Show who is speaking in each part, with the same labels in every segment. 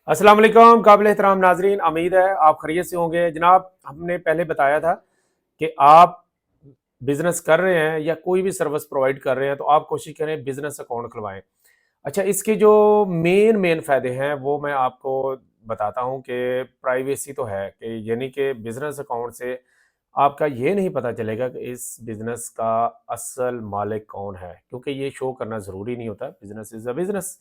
Speaker 1: अस्सलाम वालेकुम काबिल एहतराम नाजरीन, उम्मीद है आप खैरियत से होंगे। जनाब, हमने पहले बताया था कि आप बिजनेस कर रहे हैं या कोई भी सर्विस प्रोवाइड कर रहे हैं तो आप कोशिश करें बिजनेस अकाउंट खुलवाएं। अच्छा, इसके जो मेन मेन फ़ायदे हैं वो मैं आपको बताता हूं कि प्राइवेसी तो है कि यानी कि बिजनेस अकाउंट से आपका ये नहीं पता चलेगा कि इस बिजनेस का असल मालिक कौन है, क्योंकि ये शो करना ज़रूरी नहीं होता। Business is a business.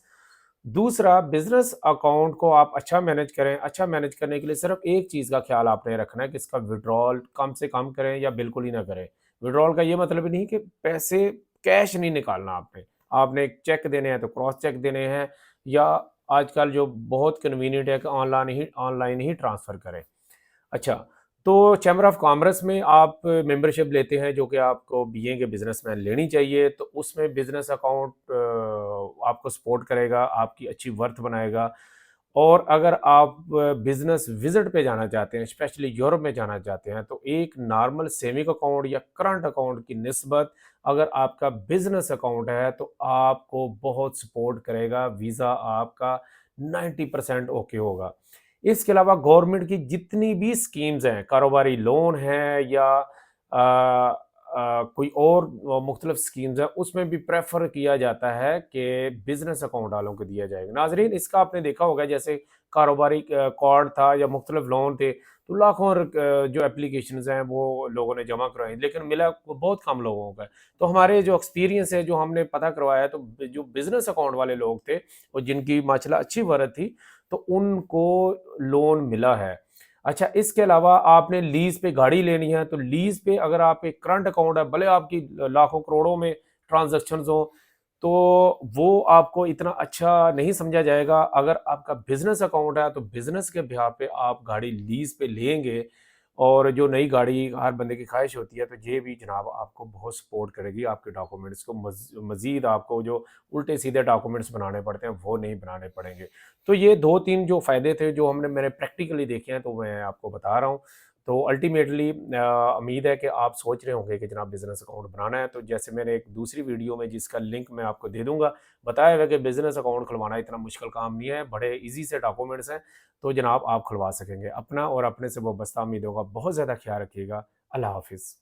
Speaker 1: दूसरा, बिजनेस अकाउंट को आप अच्छा मैनेज करें। अच्छा मैनेज करने के लिए सिर्फ एक चीज़ का ख्याल आपने रखना है कि इसका विड्रॉल कम से कम करें या बिल्कुल ही ना करें। विड्रॉल का ये मतलब नहीं कि पैसे कैश नहीं निकालना आपने। आपने एक चेक देने हैं तो क्रॉस चेक देने हैं, या आजकल जो बहुत कन्वीनियंट है कि ऑनलाइन ही ट्रांसफ़र करें। अच्छा, तो चैम्बर ऑफ कॉमर्स में आप मेंबरशिप लेते हैं जो कि आपको बीइंग ए बिजनेसमैन लेनी चाहिए, तो उसमें बिजनेस अकाउंट आपको सपोर्ट करेगा, आपकी अच्छी वर्थ बनाएगा। और अगर आप बिजनेस विजिट पे जाना चाहते हैं, स्पेशली यूरोप में जाना चाहते हैं, तो एक नॉर्मल सेविंग अकाउंट या करंट अकाउंट की निस्बत अगर आपका बिजनेस अकाउंट है तो आपको बहुत सपोर्ट करेगा। वीज़ा आपका 90% ओके होगा। इसके अलावा गवर्नमेंट की जितनी भी स्कीम्स हैं, कारोबारी लोन है या कोई और मुख्तलिफ स्कीम्स हैं, उसमें भी प्रेफर किया जाता है कि बिजनेस अकाउंट वालों को दिया जाएगा। नाजरीन, इसका आपने देखा होगा, जैसे कारोबारी कार्ड था या मुख्तलिफ लोन थे, तो लाखों जो एप्लीकेशन हैं वो लोगों ने जमा करवाई, लेकिन मिला वो बहुत कम लोगों का। तो हमारे जो एक्सपीरियंस है, जो हमने पता करवाया, तो जो बिजनेस अकाउंट वाले लोग थे और जिनकी माशाल्लाह अच्छी वर्थ थी, तो उनको लोन मिला है। अच्छा, इसके अलावा आपने लीज़ पे गाड़ी लेनी है, तो लीज़ पे अगर आप एक करंट अकाउंट है, भले आपकी लाखों करोड़ों में ट्रांज़ैक्शंस हों, तो वो आपको इतना अच्छा नहीं समझा जाएगा। अगर आपका बिज़नेस अकाउंट है, तो बिज़नेस के बिहाफ़ पे आप गाड़ी लीज़ पे लेंगे, और जो नई गाड़ी हर बंदे की ख्वाहिश होती है, तो ये भी जनाब आपको बहुत सपोर्ट करेगी। आपके डॉक्यूमेंट्स को मज़ीद आपको जो उल्टे-सीधे डॉक्यूमेंट्स बनाने पड़ते हैं, वो नहीं बनाने पड़ेंगे। तो ये 2-3 जो फ़ायदे थे जो मैंने प्रैक्टिकली देखे हैं, तो मैं आपको बता रहा हूँ। तो अल्टीमेटली उम्मीद है कि आप सोच रहे होंगे कि जनाब बिज़नेस अकाउंट बनाना है, तो जैसे मैंने एक दूसरी वीडियो में जिसका लिंक मैं आपको दे दूँगा, बताया हुआ है कि बिज़नेस अकाउंट खुलवाना इतना मुश्किल काम नहीं है, बड़े ईज़ी से डॉक्यूमेंट्स हैं, तो जनाब आप खुलवा सकेंगे। अपना और अपने से वाबस्ता उम्मीदों का बहुत ज़्यादा ख्याल रखिएगा। अल्लाह हाफ़िज़।